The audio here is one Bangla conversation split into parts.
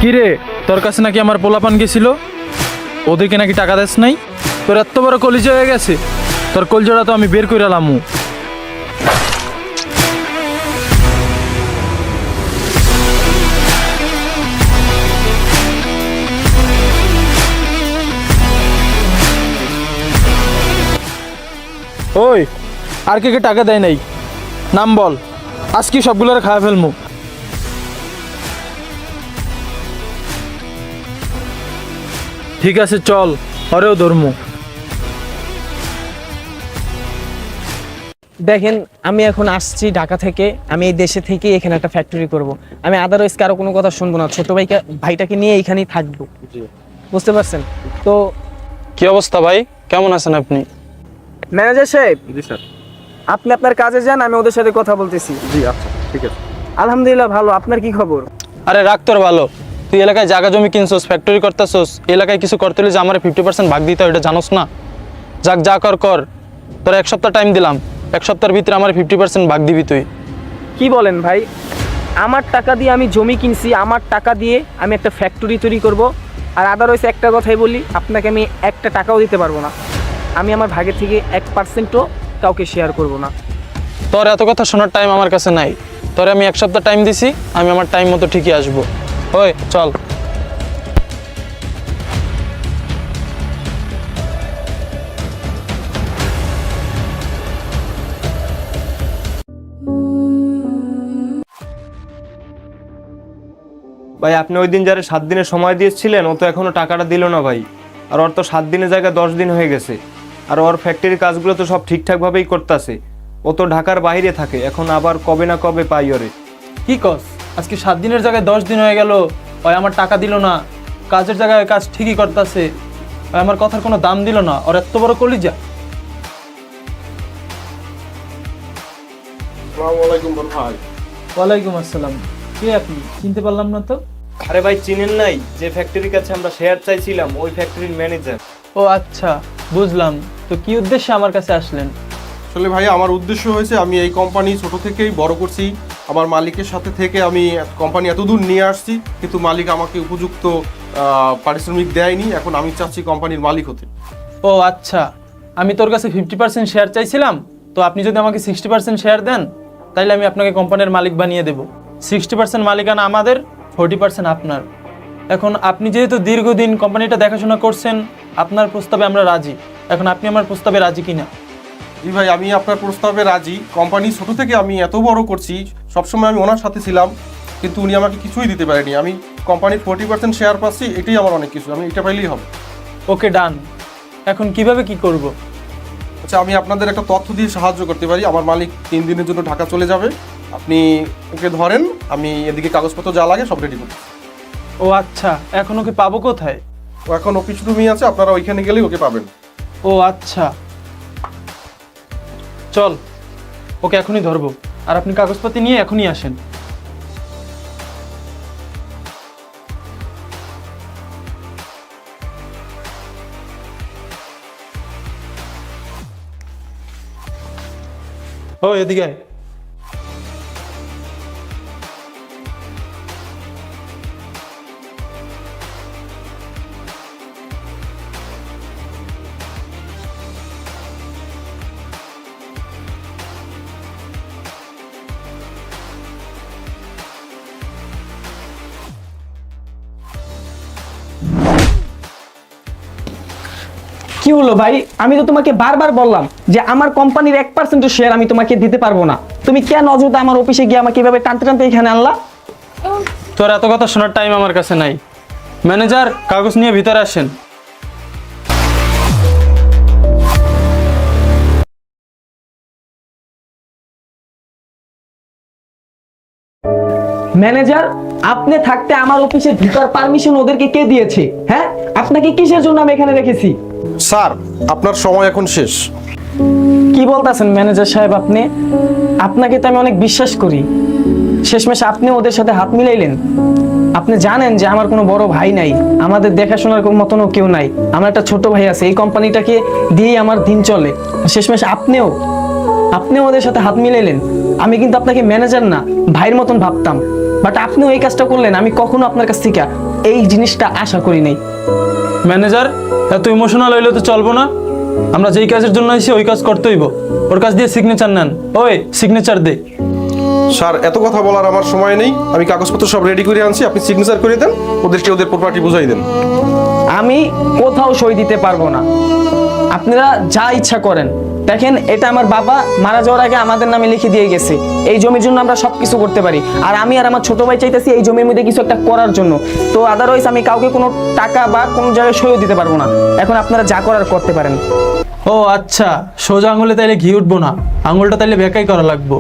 কি রে, তোর কাছে নাকি আমার পোলাপান গেছিল, ওদেরকে নাকি টাকা দেস নাই? তোর এত বড় কলিজা হয়ে গেছে, তোর কলজোড়া তো আমি বের করে লামু। ওই, আর কে কে টাকা দেয় নাই? নাম বল, আজকে সবগুলোর খাওয়া ফেলমু। ঠিক আছে, চল, ওরেও ধরমু। দেখেন, আমি এখন আসছি ঢাকা থেকে। আমি এই দেশে থেকে এখানে একটা ফ্যাক্টরি করব। আমি আদারওয়াইজ কারো কোনো কথা শুনবো না। ছোট ভাইটাকে নিয়ে এইখানেই থাকবো, বুঝতে পারছেন তো? কি অবস্থা ভাই, কেমন আছেন আপনি? ম্যানেজার সাহেব, জি স্যার। আপনি আপনার কাজে যান, আমি ওদের সাথে কথা বলতেছি। জি আচ্ছা, ঠিক আছে। আলহামদুলিল্লাহ ভালো। আপনার কি খবর? আরে রাখ, তোর ভালো। তুই এলাকায় জায়গা জমি কিনছোস, ফ্যাক্টরি করতেছোস, এলাকায় কিছু করতে হলে যে আমার 50% ভাগ দিতে হয়, এটা জানোস না? যাক, যা কর কর, তোর 1 সপ্তাহ টাইম দিলাম, 1 সপ্তাহের ভিতরে আমার 50% ভাগ দিবি তুই। কি বলেন ভাই? আমার টাকা দিয়ে আমি জমি কিনছি, আমার টাকা দিয়ে আমি একটা ফ্যাক্টরি তৈরি করব, আর আদারওয়াইজ একটা কথাই বলি, আপনাকে আমি একটা টাকাও দিতে পারবো না। আমি আমার ভাগের থেকে 1%ও কাউকে শেয়ার করব না। তোর এত কথা শোনার টাইম আমার কাছে নাই। তোরে আমি 1 সপ্তাহ টাইম দিছি, আমি আমার টাইম মতো ঠিকই আসবো। ওই চল। ভাই, আপনি ওই দিন যারা 7 দিনের সময় দিয়েছিলেন, ও তো এখনো টাকাটা দিল না ভাই। আর ওর তো 7 দিনের জায়গায় 10 দিন হয়ে গেছে। আর ওর ফ্যাক্টরির কাজগুলো তো সব ঠিকঠাকভাবেই করতেছে। ও তো ঢাকার বাইরে থাকে, এখন আবার কবে না কবে পাই ওরে। কি কস? আজকে 7 দিনের জায়গায় 10 দিন হয়ে গেল, ওই আমার টাকা দিল না। কাজের জায়গায় কাজ ঠিকই করতেছে, ওই আমার কথার কোনো দাম দিল না। ওর এত বড় কলিজা। আসসালামু আলাইকুম ভাই। ওয়ালাইকুম আসসালাম। কে আপনি? চিনতে পারলাম না তো। আরে ভাই, চিনেন নাই? যে ফ্যাক্টরির কাছে আমরা শেয়ার চাইছিলাম, ওই ফ্যাক্টরির ম্যানেজার। ও আচ্ছা, বুঝলাম। তো কি উদ্দেশ্যে আমার কাছে আসলেন? আসলে ভাই, আমার উদ্দেশ্য হয়েছে, আমি এই কোম্পানি ছোট থেকেই বড় করছি। আমার মালিকের সাথে থেকে আমি কোম্পানি এতদূর নিয়ে আসছি, কিন্তু মালিক আমাকে উপযুক্ত পারিশ্রমিক দেয়নি। এখন আমি চাচ্ছি কোম্পানির মালিক হতে। ও আচ্ছা, আমি তোর কাছে 50% শেয়ার চাইছিলাম, তো আপনি যদি আমাকে 60% শেয়ার দেন, তাহলে আমি আপনাকে কোম্পানির মালিক বানিয়ে দেব। 60% মালিকানা আমাদের, 40% আপনার। এখন আপনি যেহেতু দীর্ঘদিন কোম্পানিটা দেখাশোনা করছেন, আপনার প্রস্তাবে আমরা রাজি। এখন আপনি আমার প্রস্তাবে রাজি কিনা? জি ভাই, আমি আপনার প্রস্তাবে রাজি। কোম্পানি ছোট থেকে আমি এত বড় করছি, সবসময় আমি ওনার সাথে ছিলাম, কিন্তু উনি আমাকে কিছুই দিতে পারেনি। আমি কোম্পানির 40% শেয়ার পাচ্ছি, এটাই আমার অনেক কিছু। আমি এটা পাইলেই হবে। ওকে, ডান। এখন কিভাবে কি করব? আচ্ছা, আমি আপনাদের একটা তথ্য দিয়ে সাহায্য করতে পারি। আমার মালিক 3 দিনের জন্য ঢাকা চলে যাবে। আপনি ওকে ধরেন, আমি এদিকে কাগজপত্র যা লাগে সব রেডি করি। ও আচ্ছা, এখন ওকে পাবো কোথায়? ও এখন অফিস রুমই আছে, আপনারা ওইখানে গেলেই ওকে পাবেন। ও আচ্ছা, চল, ওকে এখনই ধরবো। আর আপনি কাগজপাতি নিয়ে এখনই আসেন। ও এদিকে আয়। কি হলো ভাই? আমি তো তোমাকে বারবার বললাম যে আমার কোম্পানির 1% শেয়ার আমি তোমাকে দিতে পারবো না। তুমি কেন অযথা আমার অফিসে গিয়ে আমাকে এভাবে টানতে টানতে এখানে আনলা? তোর এত কথা শোনার টাইম আমার কাছে নাই। ম্যানেজার, কাগজ নিয়ে ভিতরে আসেন। ম্যানেজার, আপনি থাকতে আমার অফিসে ঢোকার পারমিশন ওদেরকে কে দিয়েছে? হ্যাঁ, আপনাকে কিসের জন্য আমি এখানে রেখেছি? স্যার, আপনার সময় এখন শেষ। কি বলতেছেন ম্যানেজার সাহেব? আপনাকে তো আমি অনেক বিশ্বাস করি, শেষমেশ আপনি ওদের সাথে হাত মিলাইলেন। আপনি জানেন যে আমার কোনো বড় ভাই নাই, আমাদের দেখাশোনার মতনও কেউ নাই। আমার একটা ছোট ভাই আছে, এই কোম্পানিটাকে দিয়েই আমার দিন চলে। শেষমেশ আপনিও ওদের সাথে হাত মিলাইলেন। আমি কিন্তু আপনাকে ম্যানেজার না, ভাইয়ের মতন ভাবতাম। বাট আপনিও এই কাজটা করলেন, আমি কখনো আপনার কাছ থেকে এই জিনিসটা আশা করি নাই। ম্যানেজার, এত ইমোশনাল হইলে তো চলবো না। আমরা যেই কাজের জন্য আইছি ওই কাজ করতে হইব। ওর কাছ দিয়ে সিগনেচার নেন। ওই সিগনেচার দে। স্যার, এত কথা বলার আমার সময় নেই। আমি কাগজপত্র সব রেডি করে আনছি, আপনি সিগনেচার করে দেন, ওদেরকে ওদের প্রপার্টি বুঝাই দেন। আমি কোথাও সই দিতে পারবো না, আপনারা যা ইচ্ছা করেন। দেখেন, এটা আমার বাবা মারা যাওয়ার আগে আমাদের নামে লিখে দিয়ে গেছে। এই জমির জন্য আমরা সবকিছু করতে পারি, আর আমি আর আমার ছোট ভাই চাইতেছি এই জমির মধ্যে কিছু একটা করার জন্য। তো আদারওয়াইজ আমি কাউকে কোনো টাকা বা কোনো জায়গায় সইও দিতে পারবো না। এখন আপনারা যা করার করতে পারেন। ও আচ্ছা, সোজা আঙুলে তাইলে ঘি উঠবো না, আঙুলটা তাইলে বেকাই করা লাগবো।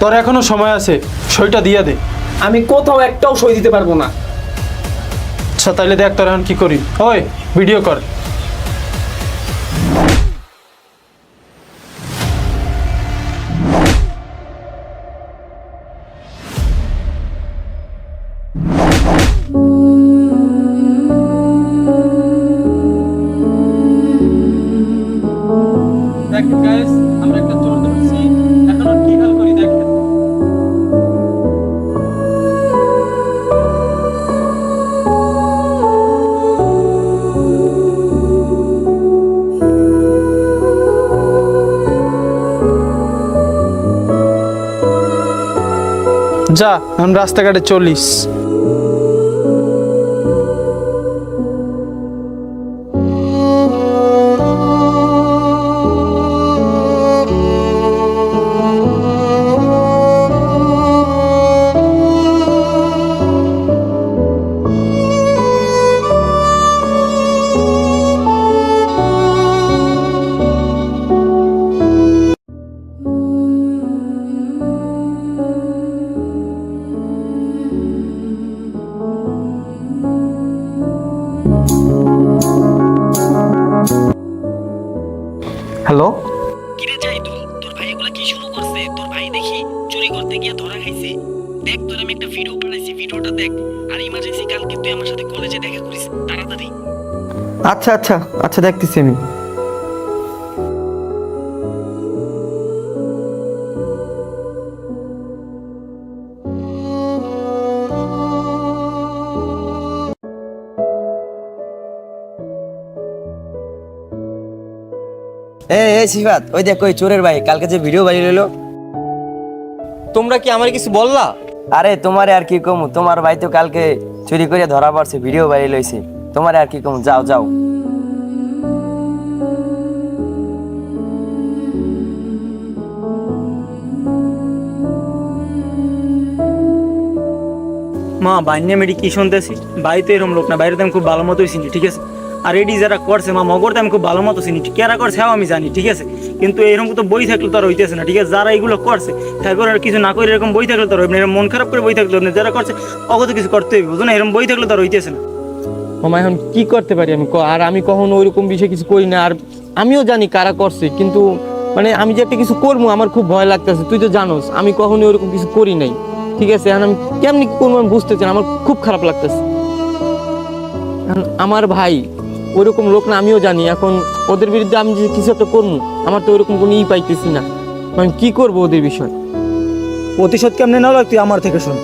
তোর এখনো সময় আছে, সইটা দিয়া দে। আমি কোথাও একটাও সই দিতে পারবো না। আচ্ছা তাইলে দেখ তোর এখন কি করি। ওই ভিডিও কর। দেখেন গাইস, আমরা একটা চোর ধরছি, এখন আর কি হাল করি দেখেন। যা, এখন রাস্তাঘাটে চলিস। হ্যালো, কিরে জাহিদুল, তোর ভাই এগুলা কি শুরু করছে? তোর ভাই দেখি চুরি করতে গিয়ে ধরা খাইছে। দেখ, তোর আমি একটা ভিডিও বানাইছি, ভিডিওটা দেখ। আর ইমার্জেন্সি কালকে তুই আমার সাথে কলেজে দেখা করিস, তাড়াতাড়ি। আচ্ছা আচ্ছা আচ্ছা, দেখতেছি আমি। এই সিফাত, ওই দেখ ওই চোরের ভাই কালকে যে ভিডিও বানিয়ে লইলো। তোমরা কি আমার কিছু বললা? আরে তোমারে আর কি কমু, তোমার ভাই তো কালকে চুরি করে ধরা পড়ছে, ভিডিও বানিয়ে লইছে। তোমারে আর কি কমু, যাও যাও। মা বাইনে মেডি কি শুনতেছি, বাড়ি তো এরকম লোক না, বাইরে তো আমি খুব ভালো মতোই চিনি, ঠিক আছে। আর এডি যারা করছে মা মগরতে আমি খুব ভালো মতো চিনি, কেরা করছে হ্যাঁ আমি জানি, ঠিক আছে। কিন্তু এরকম তো বই থাকলে তো আর হইতেছে না, ঠিক আছে। যারা এগুলো করছে ঠাকুর আর কিছু না করে এরকম বই থাকলে তো আর হইবে না, এরকম মন খারাপ করে বই থাকলে যারা করছে অগত কিছু করতে হইবে, বুঝো না। এরকম বই থাকলে তো আর হইতেছে না। মামা এখন কি করতে পারি আমি? আর আমি কখনো ওইরকম বিষয়ে কিছু করি না। আর আমিও জানি কারা করছে, কিন্তু মানে আমি যে একটা কিছু করবো আমার খুব ভয় লাগতেছে। তুই তো জানোস আমি কখনো ওইরকম কিছু করি নাই, ঠিক আছে। এখন আমি কেমনি কি করবো আমি বুঝতেছি না, আমার খুব খারাপ লাগতেছে। আমার ভাই ওইরকম লোক না, আমিও জানি। এখন ওদের বিরুদ্ধে আমি যে কিছু একটা করবো, আমার তো ওইরকম কোনো পাইতেছি না। আমি কি করবো ওদের বিষয়? প্রতিশোধ কেমনে না তুই আমার থেকে শোন।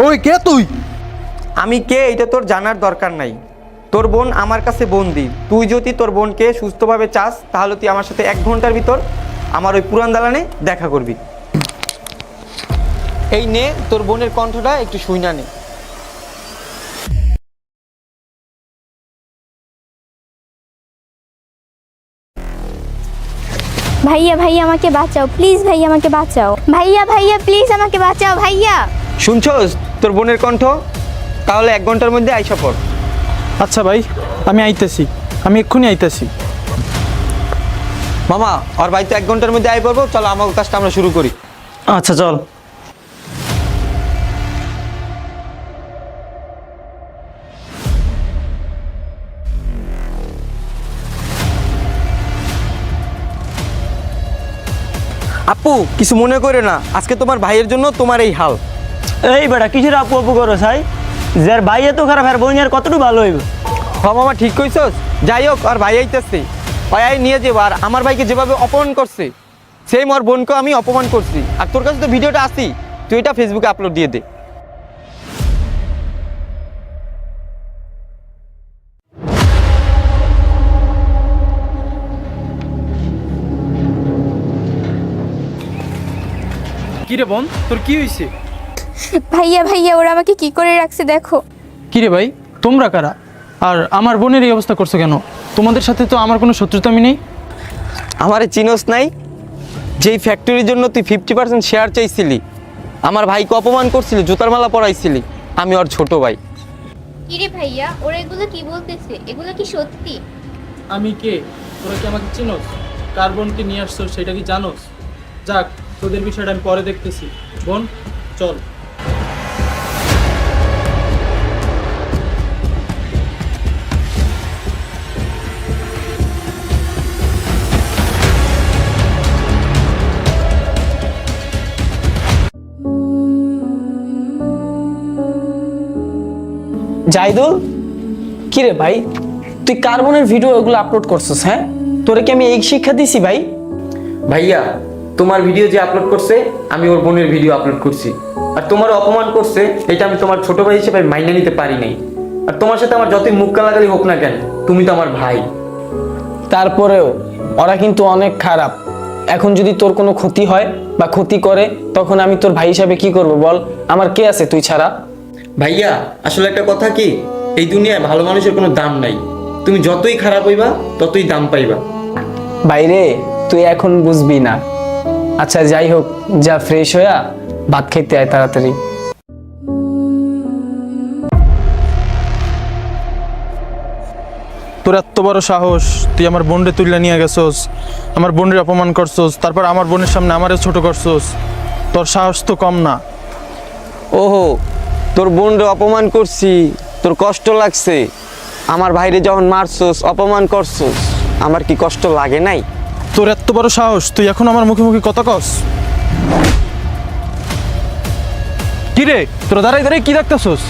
ওই কে তুই? আমি কে এটা তোর জানার দরকার নাই। তোর বোন আমার কাছে বন্দি। তুই যদি তোর বোনকে সুস্থভাবে চাস তাহলে তুই আমার সাথে 1 ঘন্টার ভিতর আমার ওই পুরান দালানে দেখা করবি। এই নে তোর বোনের কণ্ঠটা একটু শুইনা নে। ভাইয়া ভাইয়া আমাকে বাঁচাও প্লিজ, ভাইয়া আমাকে বাঁচাও, ভাইয়া ভাইয়া প্লিজ আমাকে বাঁচাও ভাইয়া। শুনছস তোর বোনের কণ্ঠ? তাহলে 1 ঘন্টার মধ্যে আইসা পড়। আচ্ছা ভাই, আমি আইতেছি, আমি এক্ষুনি আইতেছি। মামা আর ভাই তো 1 ঘন্টার মধ্যে আই পড়বো, চলো আমার কাজটা আমরা শুরু করি। আচ্ছা চল। আপু কিছু মনে করে না, আজকে তোমার ভাইয়ের জন্য তোমার এই হাল। এই বেটা কিসের আপু আপু করো ভাই? যার ভাই এত খারাপ আর বোন আর কতটুকু ভালো হইব? মামা ঠিক কইছস। যাই হোক, আর ভাই আইতেছে, ভাই নিয়ে যাবো। আর আমার ভাইকে যেভাবে অপমান করছে, সেম ওর বোনকে আমি অপমান করছি। আর তোর কাছে তো ভিডিওটা আসি, তুই এটা ফেসবুকে আপলোড দিয়ে দে। কি রে বোন, তোর কি হয়েছে? ভাইয়া ভাইয়া ওরা আমাকে কি করে রাখছে দেখো। কি রে ভাই, তোমরা কারা? আর আমার বোনের এই অবস্থা করছো কেন? তোমাদের সাথে তো আমার কোনো শত্রুতা আমি নেই। আমারে চিনোস নাই? যেই ফ্যাক্টরির জন্য তুই 50% শেয়ার চাইছিলি, আমার ভাইকে অপমান করছিলি, জুতার মালা পরাইছিলি, আমি ওর ছোট ভাই। কিরে ভাইয়া ওরা এগুলো কি বলতেছে? এগুলো কি সত্যি? আমি কে? তোরা কি আমাকে চিনোস? কার বোনকে নিয়ে আসছো সেটা কি জানোস? যাক, তোদের বিষয়টা আমি পরে দেখতেছি। বোন চল। জাইদুল, কি রে ভাই, তুই কার্বনের ভিডিও এগুলো আপলোড করছিস? হ্যাঁ, তোরে কি আমি এই শিক্ষা দিছি ভাই? ভাইয়া, তোমার ভিডিও যে আপলোড করছে, আমি ওর বোনের ভিডিও আপলোড করছি। আর তোমার অপমান করছে, এটা আমি তোমার ছোট ভাই হিসেবে মাইনে নিতে পারি নাই। আর তোমার সাথে আমার যতই মুখ কালাকালি হোক না কেন, তুমি তো আমার ভাই। তারপরেও ওরা কিন্তু অনেক খারাপ। এখন যদি তোর কোনো ক্ষতি হয় বা ক্ষতি করে, তখন আমি তোর ভাই হিসাবে কি করব বল? আমার কে আছে তুই ছাড়া? ভাইয়া, আসলে একটা কথা কি, এই দুনিয়ায় ভালো মানুষের কোনো দাম নাই। তুমি যতই খারাপ হইবা, ততই দাম পাইবা। বাইরে তুই এখন বুঝবি না। আচ্ছা যাই হোক, যা ফ্রেশ হইয়া ভাত খেতে আয় তাড়াতাড়ি। তোর এত বড় সাহস, তুই আমার বোনরে তুলে নিয়ে গেছোস, আমার বোনের অপমান করছোস, তারপর আমার বোনের সামনে আমারে ছোট করছোস। তোর সাহস তো কম না। ওহো, তোর বোনরে অপমান করছি, তোর কষ্ট লাগছে। আমার ভাইরে যখন মারছোস, অপমান করছোস, আমার কি কষ্ট লাগে নাই? তোর এত বড় সাহস, তুই এখন আমার মুখে মুখে কথা কস? কি রে, তোরা দাঁড়াই দাঁড়াই কি দেখতেছোস?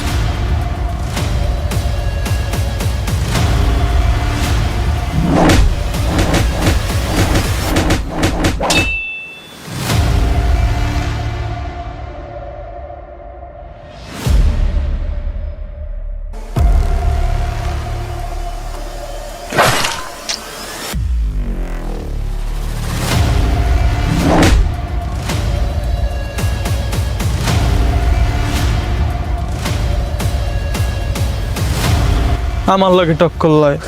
আমার লাগে টক্কর লয়।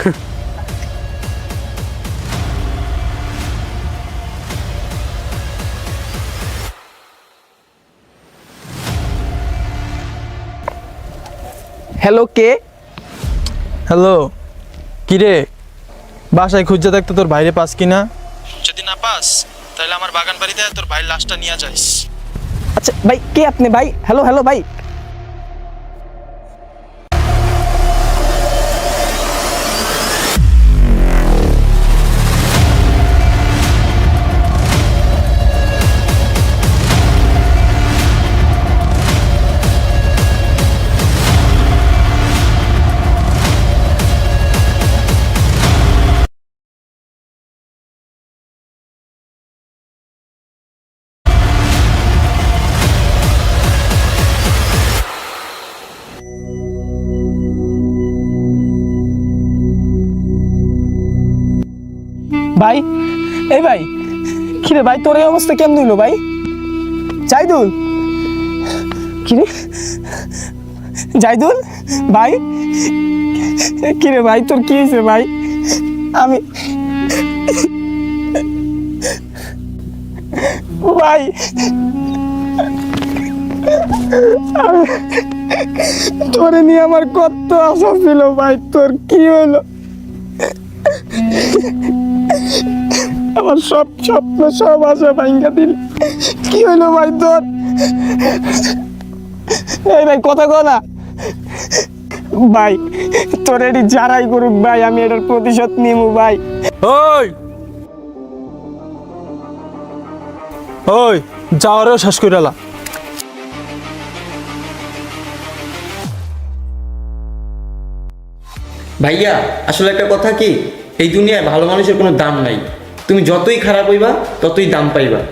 হ্যালো, কে? হ্যালো, কিরে, বাসায় খুঁজে দেখতে তোর বাইরে পাস কিনা? যদি না পাস, তাহলে আমার বাগান বাড়িতে তোর ভাইয়ের লাশটা নিয়ে যাইস। আচ্ছা ভাই, কে আপনি ভাই? হ্যালো হ্যালো ভাই। ভাই, এই ভাই, কিরে ভাই, তোর এই অবস্থা কেমন হইলো ভাই? জাইদুল, কিরে জাইদুল ভাই, কিরে ভাই, তোর কি হয়েছে ভাই? আমি ভাই, তোরে নিয়ে আমার কত আশা ছিল ভাই, তোর কি হলো? আমার সব স্বপ্ন, সব আশা ভাঙ্গা দিল। কি হইলো ভাই তোর? এই ভাই কথা কও না ভাই, তোর এটি যারাই করুক ভাই, আমি এটার প্রতিশোধ নিব ভাই। ওই ওই যাওয়ারেও শেষ করে এলা। ভাইয়া আসলে একটা কথা কি, এই দুনিয়ায় ভালো মানুষের কোনো দাম নাই। তুমি যতই খারাপ হইবা ততই দাম পাইবা।